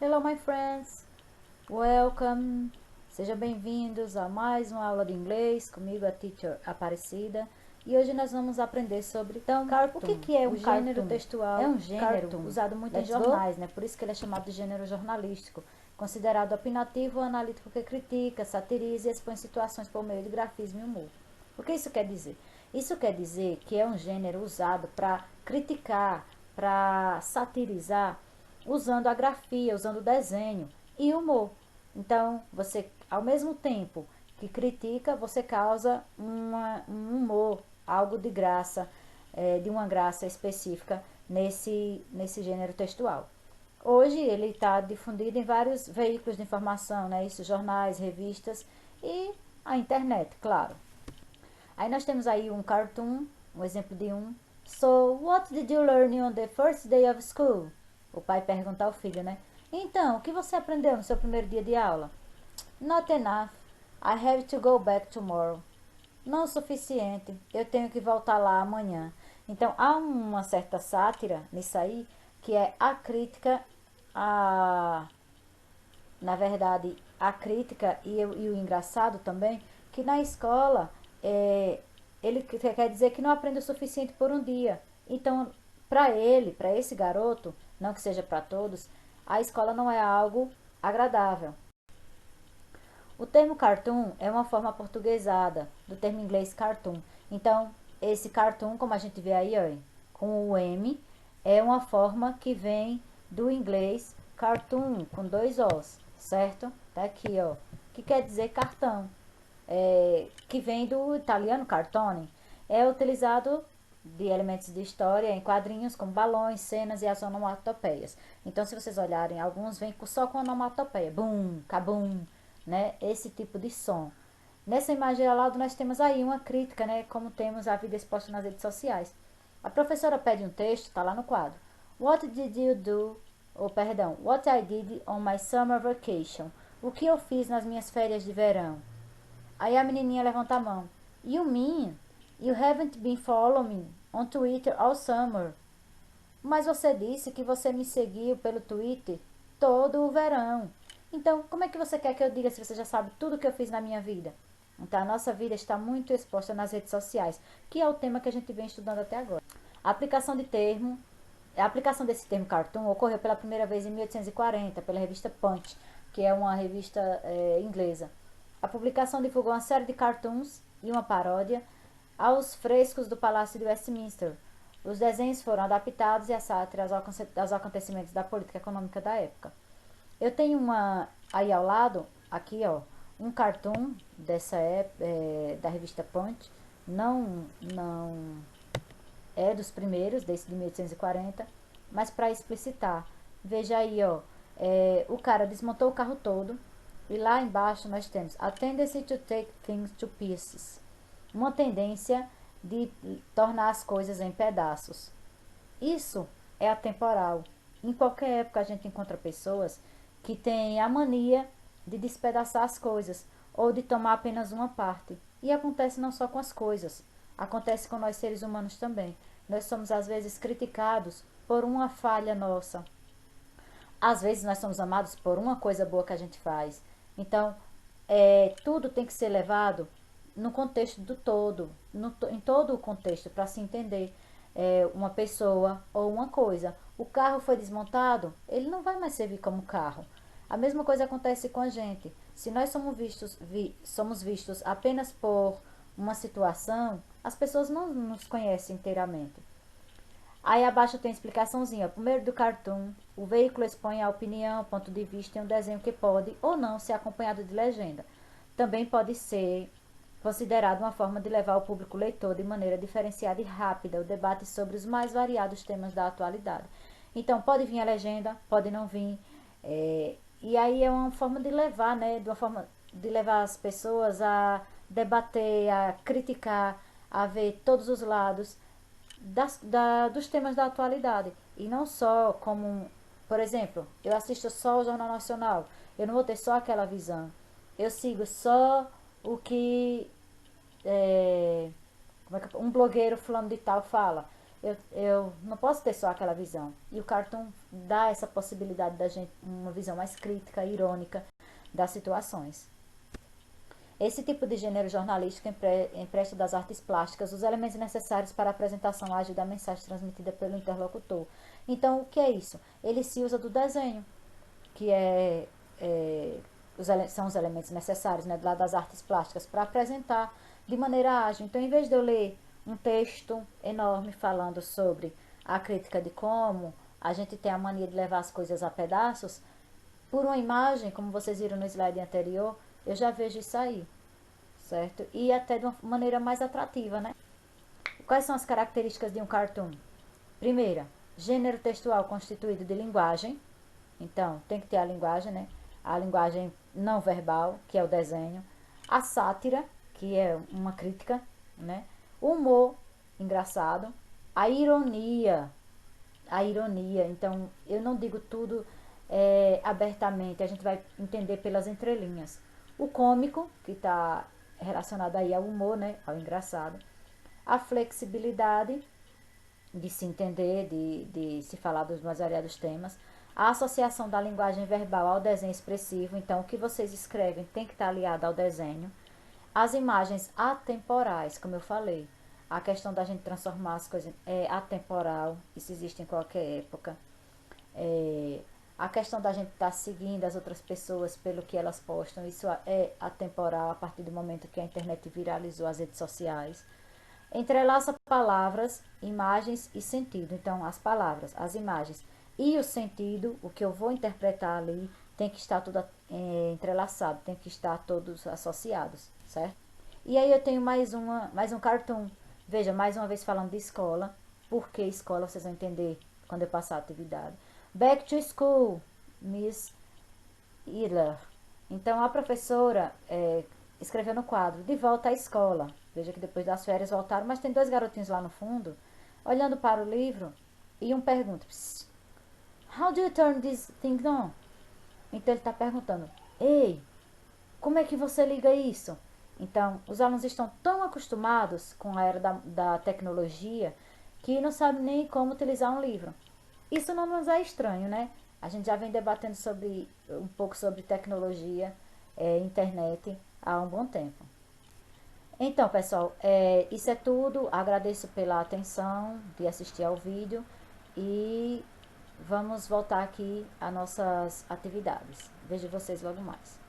Hello, my friends! Welcome! Sejam bem-vindos a mais uma aula de inglês comigo, a Teacher Aparecida. E hoje nós vamos aprender sobre cartoon. O que é um gênero textual? É um gênero usado muito em jornais, né? Por isso que ele é chamado de gênero jornalístico, considerado opinativo ou analítico que critica, satiriza e expõe situações por meio de grafismo e humor. O que isso quer dizer? Isso quer dizer que é um gênero usado para criticar, para satirizar, usando a grafia, usando o desenho e humor. Então, você, ao mesmo tempo que critica, você causa um humor, algo de graça, de uma graça específica nesse gênero textual. Hoje ele está difundido em vários veículos de informação, né? Isso, jornais, revistas e a internet, claro. Aí nós temos aí um cartoon, um exemplo de um. So, what did you learn on the first day of school? O pai pergunta ao filho, né? Então, o que você aprendeu no seu primeiro dia de aula? Not enough. I have to go back tomorrow. Não o suficiente. Eu tenho que voltar lá amanhã. Então, há uma certa sátira nisso aí, que é a crítica a... Na verdade, a crítica e o engraçado também, que na escola ele quer dizer que não aprende o suficiente por um dia. Então, para esse garoto, não que seja para todos, a escola não é algo agradável. O termo cartoon é uma forma portuguesada do termo inglês cartoon. Então, esse cartoon, como a gente vê aí, ó, com o M, é uma forma que vem do inglês cartoon, com dois Os, certo? Tá aqui, ó, que quer dizer cartão, que vem do italiano cartone. É utilizado de elementos de história em quadrinhos como balões, cenas e as onomatopeias. Então, se vocês olharem, alguns vêm só com onomatopeia, bum, cabum, né? Esse tipo de som. Nessa imagem ao lado nós temos aí uma crítica, né? Como temos a vida exposta nas redes sociais. A professora pede um texto, está lá no quadro. What did you do? Ou perdão, what I did on my summer vacation. O que eu fiz nas minhas férias de verão? Aí a menininha levanta a mão. You mean you haven't been following me on Twitter all summer? Mas você disse que você me seguiu pelo Twitter todo o verão. Então, como é que você quer que eu diga se você já sabe tudo que eu fiz na minha vida? Então, a nossa vida está muito exposta nas redes sociais, que é o tema que a gente vem estudando até agora. A aplicação de termo, a aplicação desse termo cartoon ocorreu pela primeira vez em 1840 pela revista Punch, que é uma revista inglesa. A publicação divulgou uma série de cartoons e uma paródia aos frescos do Palácio de Westminster. Os desenhos foram adaptados e a sátira aos acontecimentos da política econômica da época. Eu tenho uma aí ao lado, aqui ó, um cartoon dessa época, da revista Punch. Não é dos primeiros, desse de 1840, mas para explicitar, veja aí ó, o cara desmontou o carro todo e lá embaixo nós temos a tendency to take things to pieces, uma tendência de tornar as coisas em pedaços. Isso é atemporal. Em qualquer época a gente encontra pessoas que têm a mania de despedaçar as coisas ou de tomar apenas uma parte. E acontece não só com as coisas, acontece com nós seres humanos também. Nós somos às vezes criticados por uma falha nossa. Às vezes nós somos amados por uma coisa boa que a gente faz. Então, tudo tem que ser levado no contexto do todo, em todo o contexto, para se entender uma pessoa ou uma coisa. O carro foi desmontado, ele não vai mais servir como carro. A mesma coisa acontece com a gente. Se nós somos vistos apenas por uma situação, as pessoas não nos conhecem inteiramente. Aí abaixo tem a explicaçãozinha. Primeiro do cartoon, o veículo expõe a opinião, ponto de vista em um desenho que pode ou não ser acompanhado de legenda. Também pode ser considerado uma forma de levar o público leitor de maneira diferenciada e rápida o debate sobre os mais variados temas da atualidade. Então, pode vir a legenda, pode não vir. E aí é uma forma de levar, né? De uma forma de levar as pessoas a debater, a criticar, a ver todos os lados dos temas da atualidade. E não só como, por exemplo, eu assisto só o Jornal Nacional, eu não vou ter só aquela visão. Eu sigo só o que um blogueiro fulano de tal fala. eu não posso ter só aquela visão. E o cartoon dá essa possibilidade da gente, uma visão mais crítica, irônica das situações. Esse tipo de gênero jornalístico empresta das artes plásticas os elementos necessários para a apresentação ágil da mensagem transmitida pelo interlocutor. Então, o que é isso? Ele se usa do desenho, que são os elementos necessários, né, lá das artes plásticas, para apresentar de maneira ágil. Então, em vez de eu ler um texto enorme falando sobre a crítica de como a gente tem a mania de levar as coisas a pedaços, por uma imagem, como vocês viram no slide anterior, eu já vejo isso aí, certo? E até de uma maneira mais atrativa, né? Quais são as características de um cartoon? Primeira, gênero textual constituído de linguagem. Então, tem que ter a linguagem, né? A linguagem não verbal, que é o desenho. A sátira, que é uma crítica, né? O humor, engraçado. A ironia. A ironia. Então, eu não digo tudo abertamente. A gente vai entender pelas entrelinhas. O cômico, que está relacionado aí ao humor, né? Ao engraçado. A flexibilidade, de se entender, de se falar dos mais variados temas. A associação da linguagem verbal ao desenho expressivo, então o que vocês escrevem tem que estar aliado ao desenho. As imagens atemporais, como eu falei, a questão da gente transformar as coisas é atemporal, isso existe em qualquer época. A questão da gente estar seguindo as outras pessoas pelo que elas postam, isso é atemporal a partir do momento que a internet viralizou as redes sociais. Entrelaça palavras, imagens e sentido. Então, as palavras, as imagens e o sentido, o que eu vou interpretar ali, tem que estar tudo entrelaçado, tem que estar todos associados, certo? E aí eu tenho mais um cartoon. Veja, mais uma vez falando de escola. Por que escola? Vocês vão entender quando eu passar a atividade. Back to school, Miss Iller. Então, a professora escreveu no quadro, de volta à escola. Veja que depois das férias voltaram, mas tem dois garotinhos lá no fundo, olhando para o livro, e um pergunta, how do you turn this thing on? Então ele está perguntando, ei, como é que você liga isso? Então, os alunos estão tão acostumados com a era da tecnologia que não sabem nem como utilizar um livro. Isso não nos é estranho, né? A gente já vem debatendo um pouco sobre tecnologia, internet, há um bom tempo. Então, pessoal, isso é tudo. Agradeço pela atenção de assistir ao vídeo e vamos voltar aqui às nossas atividades. Vejo vocês logo mais.